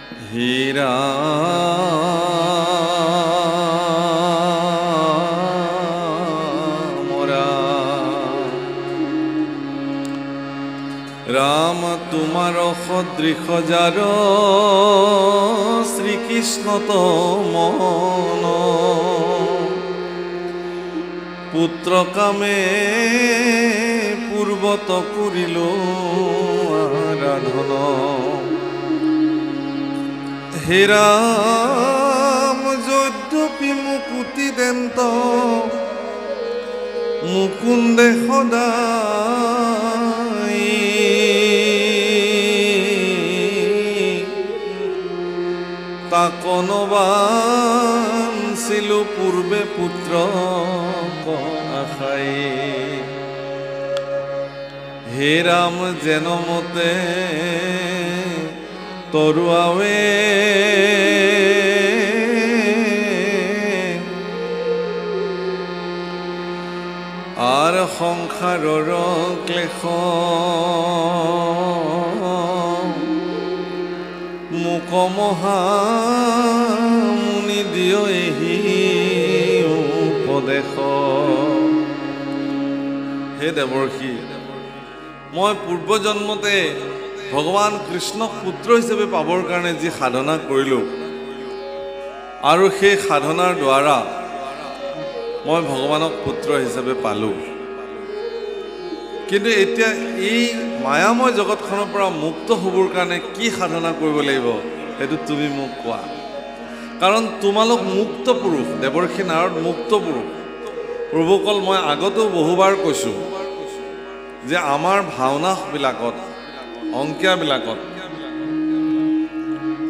হীরা মোরা রাম তোমার সদৃশ যার শ্রীকৃষ্ণ তো মন পুত্র কামে পূর্বত করিল আরাধন হে রাম যদ্যপি মুকুতি দেন্ত মুকুন্দে সদায় তাকনবান ছিল পূর্বে পুত্র আশাই হে রাম যেন মতে তৰুৱাৱে আৰ সংসাৰৰ ক্লেশ মোক মহামুনি দিয় এহি উপদেশ হে দেৱৰ্ষি মই পূৰ্বজন্মতে ভগৱান কৃষ্ণক পুত্ৰ হিচাপে পাবৰ কাৰণে যি সাধনা কৰিলোঁ আৰু সেই সাধনাৰ দ্বাৰা মই ভগৱানক পুত্ৰ হিচাপে পালোঁ কিন্তু এতিয়া এই মায়াময় জগতখনৰ পৰা মুক্ত হ'বৰ কাৰণে কি সাধনা কৰিব লাগিব সেইটো তুমি মোক কোৱা কাৰণ তোমালোক মুক্ত পুৰুষ দেৱৰ্ষি নাৰদ মুক্ত পুৰুষ প্ৰভুকল মই আগতেও বহুবাৰ কৈছোঁ যে আমাৰ ভাওনাবিলাকত অংকীয়াবিলাকত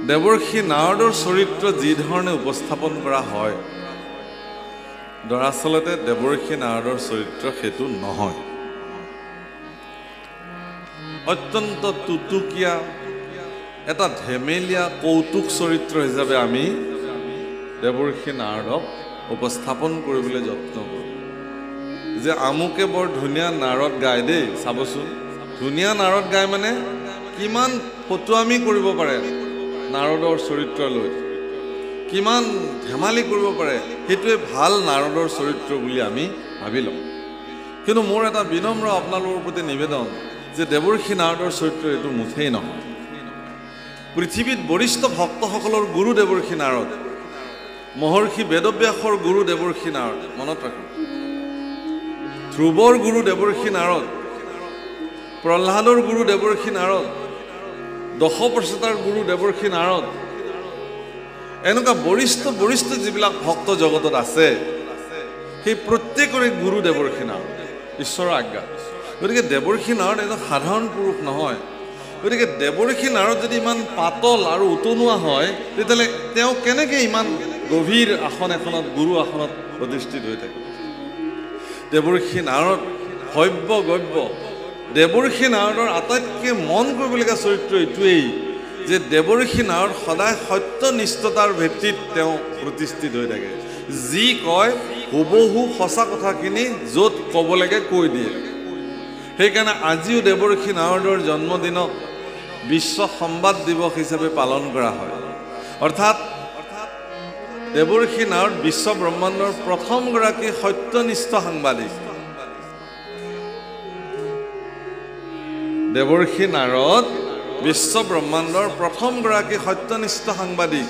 দেৱৰ্ষি নাৰদৰ চৰিত্ৰ যি ধৰণে উপস্থাপন কৰা হয় দৰাচলতে দেৱৰ্ষি নাৰদৰ চৰিত্ৰ সেইটো নহয় অত্যন্ত টুটুকীয়া এটা ধেমেলীয়া কৌতুক চৰিত্ৰ হিচাপে আমি দেৱৰ্ষি নাৰদক উপস্থাপন কৰিবলৈ যত্ন কৰোঁ যে আমুকে বৰ ধুনীয়া নাৰদ গায় দেই চাবচোন ধুনীয়া নাৰদ গায় মানে কিমান ফটুৱামি কৰিব পাৰে নাৰদৰ চৰিত্ৰ লৈ কিমান ধেমালি কৰিব পাৰে সেইটোৱে ভাল নাৰদৰ চৰিত্ৰ বুলি আমি ভাবি লওঁ কিন্তু মোৰ এটা বিনম্ৰ আপোনালোকৰ প্ৰতি নিবেদন যে দেৱৰ্ষি নাৰদৰ চৰিত্ৰ এইটো মুঠেই নহয় পৃথিৱীত বৰিষ্ঠ ভক্তসকলৰ গুৰু দেৱৰ্ষি নাৰদ মহৰ্ষি বেদব্যাসৰ গুৰু দেৱৰ্ষি নাৰদ মনত ৰাখক ধ্ৰুৱৰ গুৰু দেৱৰ্ষি নাৰদ প্ৰহ্লাদৰ গুৰু দেৱৰ্ষি নাৰদ দশপ্ৰচেতাৰ গুৰু দেৱৰ্ষি নাৰদ এনেকুৱা বৰিষ্ঠ যিবিলাক ভক্ত জগতত আছে সেই প্ৰত্যেকৰে গুৰু দেৱৰ্ষি নাৰদ ঈশ্বৰৰ আজ্ঞা গতিকে দেৱৰ্ষি নাৰদ এজন সাধাৰণ পুৰুষ নহয় গতিকে দেৱৰ্ষি নাৰদ যদি ইমান পাতল আৰু উতনুৱা হয় তেতিয়াহ'লে তেওঁ কেনেকৈ ইমান গভীৰ আসন এখনত গুৰু আসনত অধিষ্ঠিত হৈ থাকে দেৱৰ্ষি নাৰদ ভব্য গব্য দেৱৰ্ষি নাৰদৰ আটাইতকৈ মন কৰিবলগীয়া চৰিত্ৰ এইটোৱেই যে দেৱৰ্ষি নাৰদ সদায় সত্যনিষ্ঠতাৰ ভিত্তিত তেওঁ প্ৰতিষ্ঠিত হৈ থাকে যি কয় হুবহু সঁচা কথাখিনি য'ত ক'ব লাগে কৈ দিয়ে সেইকাৰণে আজিও দেৱৰ্ষি নাৰদৰ জন্মদিনক বিশ্ব সংবাদ দিৱস হিচাপে পালন কৰা হয় অৰ্থাৎ দেৱৰ্ষি নাৰদ বিশ্ব ব্ৰহ্মাণ্ডৰ প্ৰথমগৰাকী সত্যনিষ্ঠ সাংবাদিক দেৱৰ্ষি নাৰদ বিশ্ব ব্ৰহ্মাণ্ডৰ প্ৰথমগৰাকী সত্যনিষ্ঠ সাংবাদিক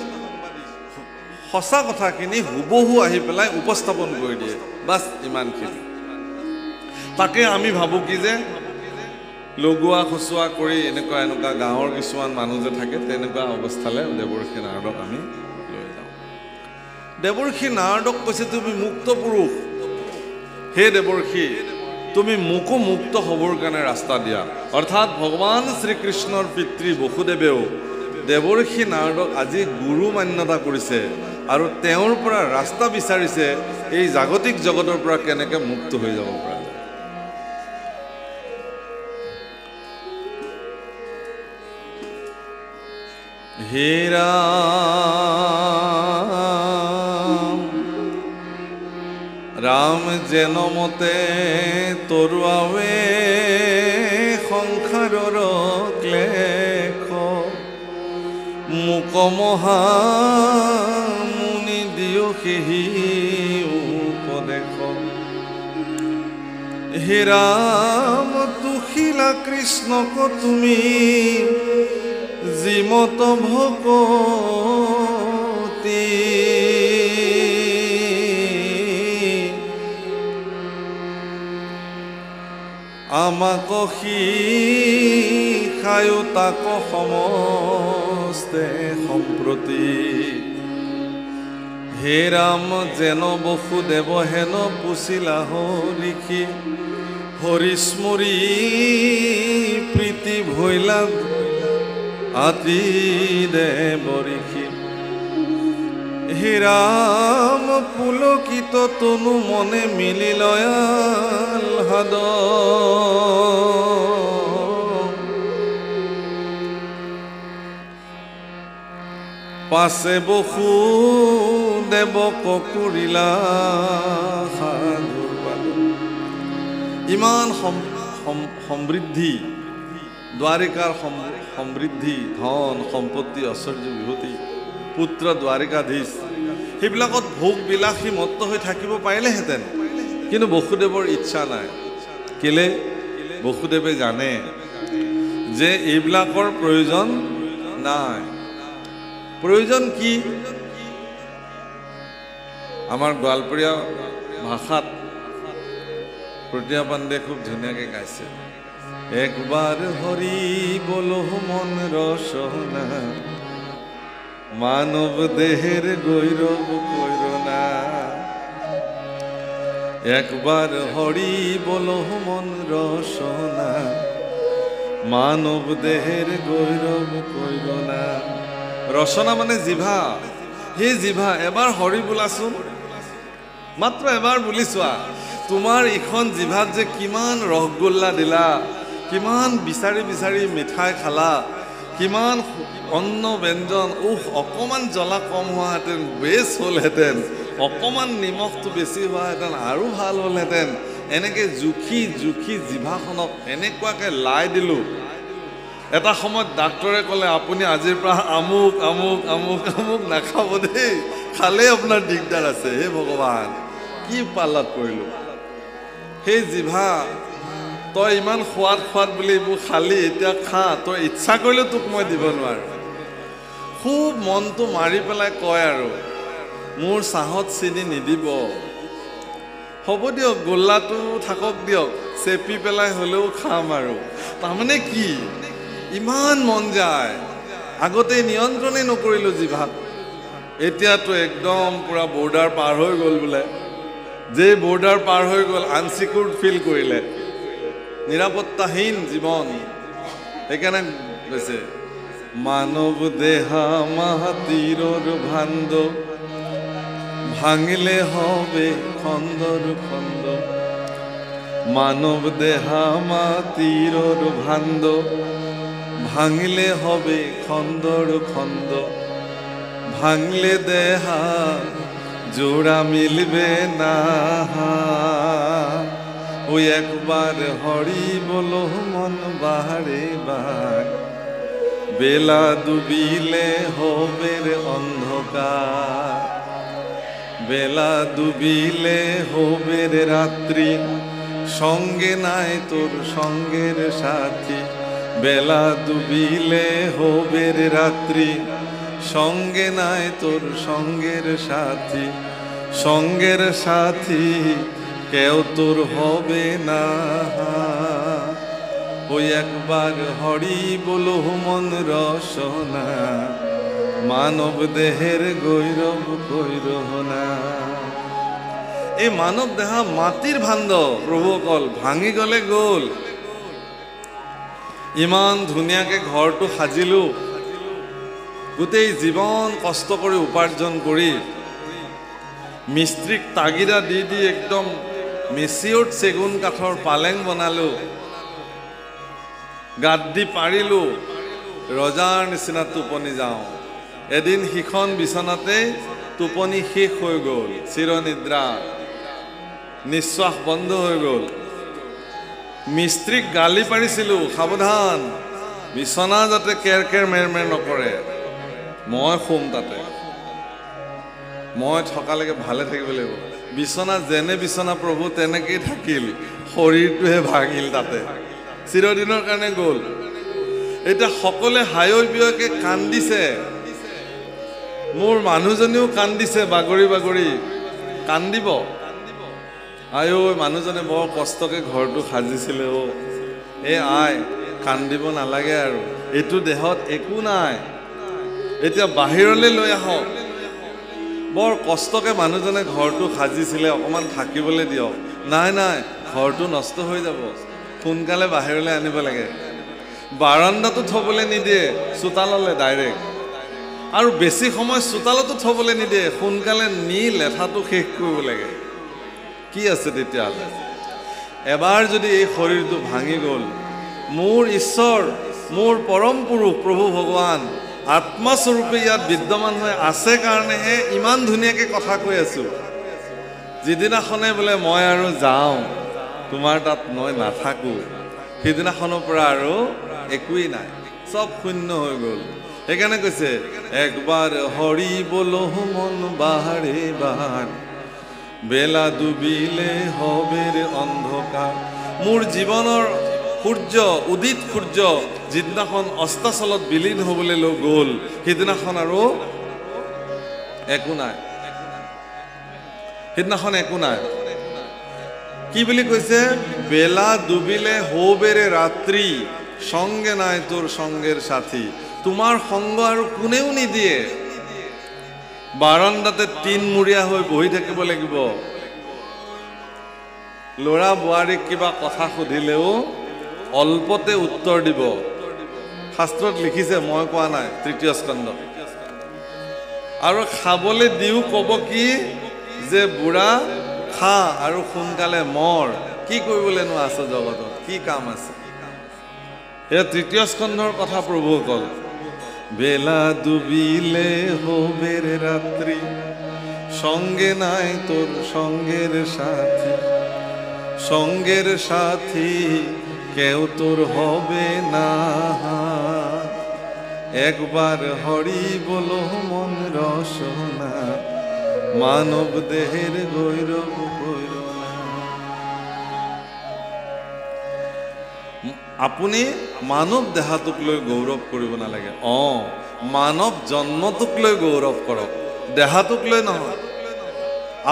সঁচা কথাখিনি হুবহু আহি পেলাই উপস্থাপন কৰি দিয়ে বাছ ইমানখিনি তাকে আমি ভাবোঁ কি যে লগোৱা খচুৱা কৰি এনেকুৱা গাঁৱৰ কিছুমান মানুহ যে থাকে তেনেকুৱা অৱস্থালৈ দেৱৰ্ষি নাৰদক আমি লৈ যাওঁ দেৱৰ্ষি নাৰদক কৈছে তুমি মুক্ত পুৰুষ হে দেৱৰ্ষি তুমি মোকো মুক্ত হ'বৰ কাৰণে ৰাস্তা দিয়া অৰ্থাৎ ভগৱান শ্ৰীকৃষ্ণৰ পিতৃ বসুদেৱেও দেৱৰ্ষি নাৰদক আজি গুৰু মান্যতা কৰিছে আৰু তেওঁৰ পৰা ৰাস্তা বিচাৰিছে এই জাগতিক জগতৰ পৰা কেনেকৈ মুক্ত হৈ যাব পৰা যায় হে ৰাম যেন মতে তৰুৱাৱে সংসাৰৰ ক্লেশ মুকমহা মুনি দিও সেহি উপদেশ হে ৰাম তুহিলা কৃষ্ণক তুমি যিমত ভকতি আমাক শিখায়ো তাক সমস্তে সম্প্ৰতি হে ৰাম যেন বসুদেৱ হেন পুছিলা হৰিষি হৰিস্মৰি প্ৰীতি ভৈলা আতি দেৱঋষি হে ৰাম পুলকিত তনু মনে মিলি লয়াল হাদ পাছে বসুদেৱক কৰিলা সাধুৰ পাদ ইমান সমৃদ্ধি দ্বাৰিকাৰ সমৃদ্ধি ধন সম্পত্তি ঐশ্বৰ্য বিভূতি পুত্ৰ দ্বাৰিকাধীশ সেইবিলাকত ভোগ বিলাসী মত্ত হৈ থাকিব পাৰিলেহেঁতেন কিন্তু বসুদেৱৰ ইচ্ছা নাই কেলে বসুদেৱে জানে যে এইবিলাকৰ প্ৰয়োজন নাই প্ৰয়োজন কি আমাৰ গোৱালপৰীয়া ভাষাত প্ৰতিমা পাণ্ডে খুব ধুনীয়াকৈ গাইছে একবাৰ হৰি বলো মন ৰচনা মানৱ দেহেৰ গৈৰব কৈৰনা একবাৰ হৰি বলো মন ৰসনা মানব দেহেৰ গৈৰব কৈৰনা ৰচনা মানে জিভা সেই জিভা এবাৰ হৰি বোলাচোন মাত্ৰ এবাৰ বুলি চোৱা তোমাৰ ইখন জিভাত যে কিমান ৰসগোল্লা দিলা কিমান বিচাৰি বিচাৰি মিঠাই খালা কিমান অন্ন ব্যঞ্জন অকমান জ্বলা কম হোৱাহেঁতেন বেছ হ'লহেঁতেন অকমান নিমখটো বেছি হোৱাহেঁতেন আৰু ভাল হ'লহেঁতেন এনেকৈ জুখি জুখি জিভাখনক এনেকুৱাকৈ লাই দিলোঁ এটা সময়ত ডাক্তৰে ক'লে আপুনি আজিৰ পৰা আমুক আমুক আমুক আমুক নাখাব দেই খালে আপোনাৰ দিগদাৰ আছে হে ভগৱান কি পাল্লাত পৰিলোঁ সেই জিভা তই ইমান সোৱাদ সোৱাদ বুলি এইবোৰ খালি এতিয়া খা তই ইচ্ছা কৰিলেও তোক মই দিব নোৱাৰোঁ খুব মনটো মাৰি পেলাই কয় আৰু মোৰ চাহত চেনি নিদিব হ'ব দিয়ক গোল্লাটো থাকক দিয়ক চেপি পেলাই হ'লেও খাম আৰু তাৰমানে কি ইমান মন যায় আগতে নিয়ন্ত্ৰণেই নকৰিলোঁ জিভাত এতিয়াতো একদম পূৰা বৰ্ডাৰ পাৰ হৈ গ'ল বোলে যে বৰ্ডাৰ পাৰ হৈ গ'ল আনচিকিউৰ্ড ফিল কৰিলে নিৰাপত্তাহীন জীৱন সেইকাৰণে কৈছে মানৱ দেহা মাহাতীৰৰ ভাণ্ড ভাঙিলে হবে খন্দৰ খন্দ মানৱ দেহা মাতীৰৰ ভাণ্ড ভাঙিলে হবে খন্দৰ খন্দ ভাঙলে দেহা জোড়া মিলবে না ওই একবার হরি বলো মন বাহারে বার বেলা ডুবিলে হবে রে অন্ধকার বেলা ডুবিলে হবে রে রাত্রি সঙ্গে নাই তোর সঙ্গের সাথী বেলা ডুবিলে হবে রে রাত্রি সঙ্গে নাই তোর সঙ্গের সাথী সঙ্গের সাথী কেউ তোর হবে না ওই একবার হরি বলো মন রসনা মানব দেহের গৈরব কৈরহনা এই মানৱ দেহা মাটিৰ ভাণ্ড প্ৰভুসকল ভাঙি গ'লে গ'ল ইমান ধুনীয়াকৈ ঘৰটো সাজিলোঁ গোটেই জীৱন কষ্ট কৰি উপাৰ্জন কৰি মিস্ত্ৰীক তাগিদা দি দি একদম মেচিয়ৰ্ড চেগুন কাঠৰ পালেং বনালোঁ গাত দি পাৰিলোঁ ৰজাৰ নিচিনা টোপনি যাওঁ এদিন সিখন বিচনাতে টোপনি শেষ হৈ গ'ল চিৰনিদ্ৰা নিশ্বাস বন্ধ হৈ গ'ল মিস্ত্ৰীক গালি পাৰিছিলোঁ সাৱধান বিচনা যাতে কেৰ কেৰ মেৰ মেৰ নকৰে মই শুম তাতে, মই থকালৈকে ভালে থাকিব লাগিব। বিচনা যেনে বিচনা প্ৰভু তেনেকেই থাকিল, শৰীৰটোহে ভাঙিল তাতে, চিৰদিনৰ কাৰণে গ'ল। এতিয়া সকলোৱে হায়ৈ বিয়ৈকে কান্দিছে, মোৰ মানুহজনীও কান্দিছে, বাগৰি বাগৰি কান্দিব। আই ঐ, মানুহজনে বৰ কষ্টকে ঘৰটো সাজিছিলে অ'। আই, কান্দিব নালাগে আৰু, এইটো দেহত একো নাই, এতিয়া বাহিৰলৈ লৈ আহক। বৰ কষ্টকে মানুহজনে ঘৰটো সাজিছিলে, অকণমান থাকিবলৈ দিয়ক। নাই নাই, ঘৰটো নষ্ট হৈ যাব, সোনকালে বাহিৰলৈ আনিব লাগে। বাৰাণ্ডাটো থবলৈ নিদিয়ে, চোতাললৈ ডাইৰেক্ট। আৰু বেছি সময় চোতালতো থবলৈ নিদিয়ে, সোনকালে নি লেঠাটো শেষ কৰিব লাগে। কি আছে তেতিয়াহ'লে? এবাৰ যদি এই শৰীৰটো ভাঙি গ'ল, মোৰ ঈশ্বৰ, মোৰ পৰম পুৰুষ প্ৰভু ভগৱান আত্মাস্বৰূপে ইয়াত বিদ্যমান হৈ আছে কাৰণেহে ইমান ধুনীয়াকৈ কথা কৈ আছোঁ। যিদিনাখনে বোলে মই আৰু যাওঁ, তোমাৰ তাত মই নাথাকোঁ, সিদিনাখনৰ পৰা আৰু একোৱেই নাই, চব শূন্য হৈ গ'ল। সেইকাৰণে কৈছে, একবাৰ হৰি বলো মন বাহাৰে বাহাৰ, বেলা ডুবিলে হবে ৰে অন্ধকাৰ। মোৰ জীৱনৰ সূৰ্য, উদিত সূৰ্য যিদিনাখন অস্তাচলত বিলীন হ'বলৈ লৈ গ'ল, সিদিনাখন আৰু একো নাই, সিদিনাখন একো নাই। কি বুলি কৈছে? বেলা ডুবিলে হৌবেৰে ৰাত্ৰি, সঙ্গে নাই তোৰ সঙ্গেৰ সাথী। তোমাৰ সংগ আৰু কোনেও নিদিয়ে। বাৰাণ্ডাতে তিনমূৰীয়া হৈ বহি থাকিব লাগিব। ল'ৰা বোৱাৰীক কিবা কথা সুধিলেও অল্পতে উত্তৰ দিব। শাস্ত্ৰত লিখিছে, মই কোৱা নাই, ৩য় স্কন্ধ। আৰু খাবলৈ দিও ক'ব কি যে বুঢ়া খা আৰু সোনকালে মৰ, কি কৰিবলৈনো আছে জগতত, কি কাম আছে? এয়া ৩য় স্কন্ধৰ কথা প্ৰভু ক'ল। বেলা ডুবিলে হবে রে রাত্রি, সঙ্গে নাই তোর সঙ্গের সাথী, সঙ্গের সাথী কেউ তোর হবে না। একবার হরি বলো মন রসনা, মানব দেহের গৈরব গৈর না। আপুনি মানৱ দেহাটোক লৈ গৌৰৱ কৰিব নালাগে। মানৱ জন্মটোক লৈ গৌৰৱ কৰক, দেহাটোক লৈ নহয়।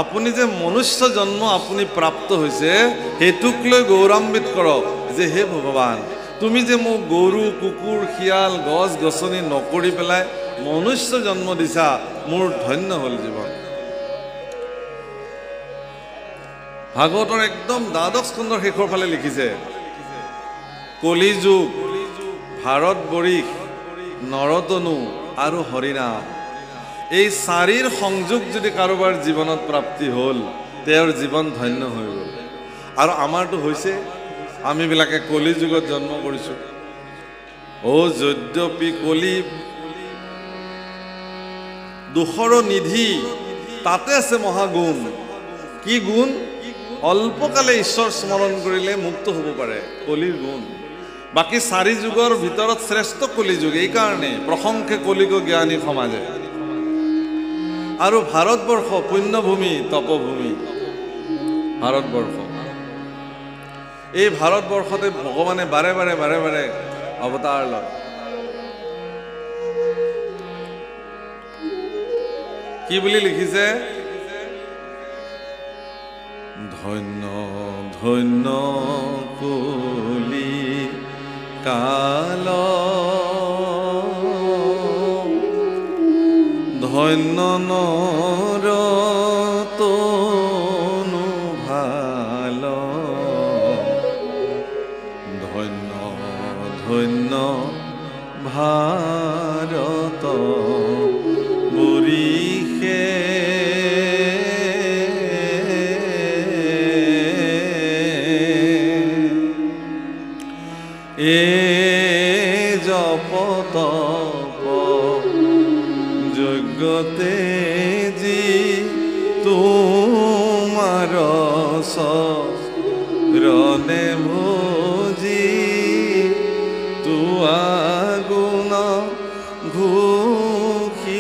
আপুনি যে মনুষ্য জন্ম আপুনি প্ৰাপ্ত হৈছে, সেইটোক লৈ গৌৰৱান্বিত কৰক যে হে ভগৱান, তুমি যে মোক গৰু, কুকুৰ, শিয়াল, গছ গছনি নকৰি পেলাই মনুষ্য জন্ম দিছা, মোৰ ধন্য হ'ল জীৱন। ভাগৱতৰ একদম ১২ স্কন্ধৰ শেষৰ ফালে লিখিছে, কলিযুগ, ভাৰতবৰ্ষ, নৰতনু আৰু হৰিনাম, এই ৪ৰ সংযোগ যদি কাৰোবাৰ জীৱনত প্ৰাপ্তি হ'ল, তেওঁৰ জীৱন ধন্য হৈ গ'ল। আৰু আমাৰতো হৈছে, আমিবিলাকে কলি যুগত জন্ম কৰিছোঁ। যদ্যপি কলি দুখৰ নিধি, তাতে আছে মহাগুণ। কি গুণ? অল্পকালে ঈশ্বৰ স্মৰণ কৰিলে মুক্ত হ'ব পাৰে, কলিৰ গুণ। বাকী ৪ যুগৰ ভিতৰত শ্ৰেষ্ঠ কলিযুগ, এইকাৰণে প্ৰশংসে কলিগ জ্ঞানী সমাজে। আৰু ভাৰতবৰ্ষ পুণ্যভূমি, তপভূমি ভাৰতবৰ্ষ। এই ভাৰতবৰ্ষতে ভগৱানে বাৰে বাৰে বাৰে বাৰে অৱতাৰ লয়। কি বুলি লিখিছে? ধন্য ধন্য কলি কাল, ধন্য নৰতনু ভাল, ধন্য ধন্য ভাৰত বৰিষে, জপ তপ যোগ্যতে যি তোমাৰ চৰণে ভজি, তোৱা গুণ ঘোষি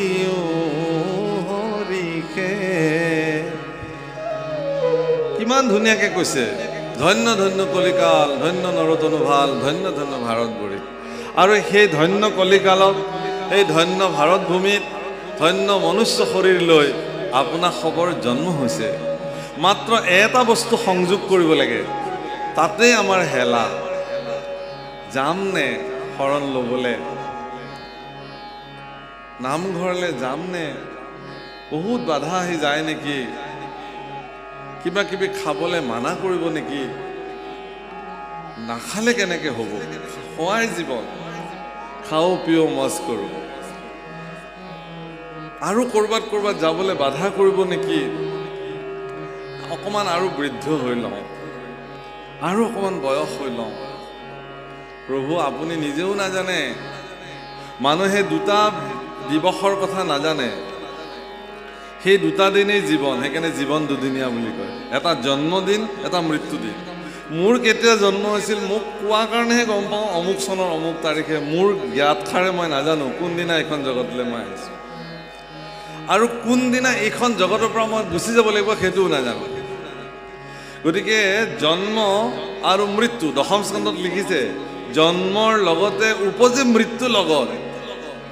ইমান ধুনীয়াকৈ কৈছে, ধন্য ধন্য কলিকাল, ধন্য নৰতনু ভাল, ধন্য ধন্য ভাৰতবৰী। আৰু সেই ধন্য কলিকালত, সেই ধন্য ভাৰত ভূমিত, ধন্য মনুষ্য শৰীৰ লৈ আপোনাৰ খবৰ জন্ম হৈছে। মাত্ৰ এটা বস্তু সংযোগ কৰিব লাগে, তাতেই আমাৰ হেলা। যামনে শৰণ ল'বলৈ, নামঘৰলৈ যামনে? বহুত বাধা আহি যায় নেকি? কিবা কিবি খাবলৈ মানা কৰিব নেকি? নাখালে কেনেকৈ হ'ব? খোৱাই জীৱন, খাওঁ পিও মজ কৰোঁ। আৰু ক'ৰবাত যাবলৈ বাধা কৰিব নেকি? অকণমান আৰু বৃদ্ধ হৈ লওঁ, আৰু অকণমান বয়স হৈ লওঁ। প্ৰভু আপুনি নিজেও নাজানে, মানুহে দুটা দিৱসৰ কথা নাজানে। সেই দুটা দিনেই জীৱন, সেইকাৰণে জীৱন দুদিনীয়া বুলি কয়। এটা জন্মদিন, এটা মৃত্যুদিন। মোৰ কেতিয়া জন্ম হৈছিল মোক কোৱাৰ কাৰণেহে গম পাওঁ, অমুক চনৰ অমুক তাৰিখে। মোৰ জ্ঞাতসাৰে মই নাজানো কোনদিনা এইখন জগতলৈ মই আহিছোঁ, আৰু কোনদিনা এইখন জগতৰ পৰা মই গুচি যাব লাগিব সেইটোও নাজানো। গতিকে জন্ম আৰু মৃত্যু, দশম স্কন্ধত লিখিছে, জন্মৰ লগতে উপজি মৃত্যু লগত,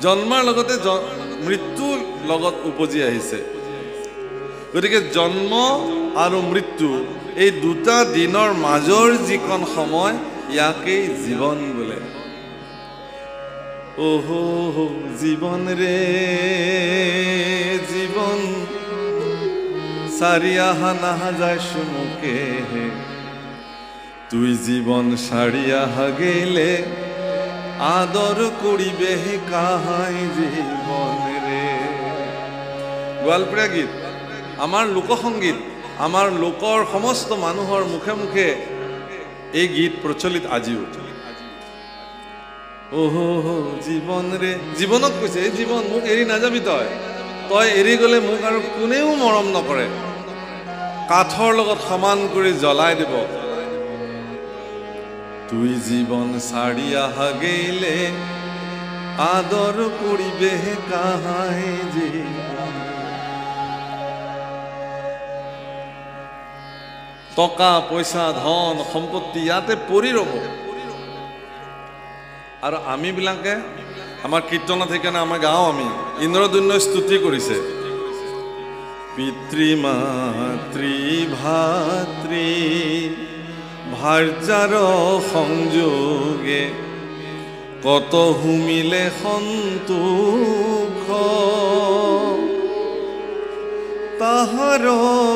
জন্মৰ লগতে মৃত্যুৰ লগত উপজি আহিছে। গতিকে জন্ম আৰু মৃত্যু এই দুটা দিনৰ মাজৰ যিকণ সময়, ইয়াকেই জীৱন বোলে। ওহো জীৱন ৰে জীৱন, সাৰি আহা নাহা যায় সুমুখে, তুই জীবন সাৰি আহা গেলে আদৰ কৰিবে কাহাই জীবন ৰে। গোৱালপৰীয়া গীত, আমাৰ লোকসংগীত, আমাৰ লোকৰ সমস্ত মানুহৰ মুখে মুখে এই গীত প্ৰচলিত আজিও। ওহো জীৱন ৰে, জীৱনক কৈছে, এই জীৱন মোক এৰি নাযাবি, তই এৰি গ'লে মোক আৰু কোনেও মৰম নকৰে, কাঠৰ লগত সমান কৰি জ্বলাই দিব। তুই জীবন সাৰি আহা গেলে আদৰ কৰিবে কাহাই জীবন। টকা পইচা ধন সম্পত্তি ইয়াতে পৰি ৰ'ব। আৰু আমিবিলাকে আমাৰ কীৰ্তনত সেইকাৰণে আমাৰ গাঁও আমি ইন্দ্ৰদুন্যই স্তুতি কৰিছে, পিতৃ মাতৃ ভাতৃ ভাৰ্যাৰ সংযোগে কত হুমিলে সন্তোষ, তাহাৰ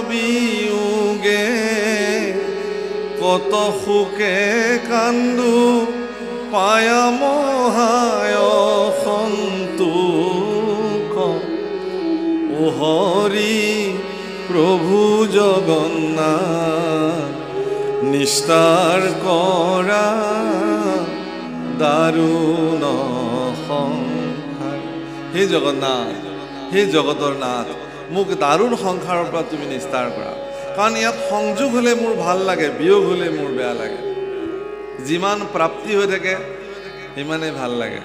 বিয়োগে কত সুখে কান্দো, পায়া মহায় সন্তোষ। ও হৰি প্ৰভু জগন্নাথ, নিস্তাৰ কৰা দাৰুণ সংসাৰ। হে জগন্নাথ, হে জগতৰ নাথ, মোক দাৰুণ সংসাৰৰ পৰা তুমি নিস্তাৰ কৰা। কাৰণ ইয়াত সংযোগ হ'লে মোৰ ভাল লাগে, বিয়োগ হ'লে মোৰ বেয়া লাগে। যিমান প্ৰাপ্তি হৈ থাকে সিমানেই ভাল লাগে।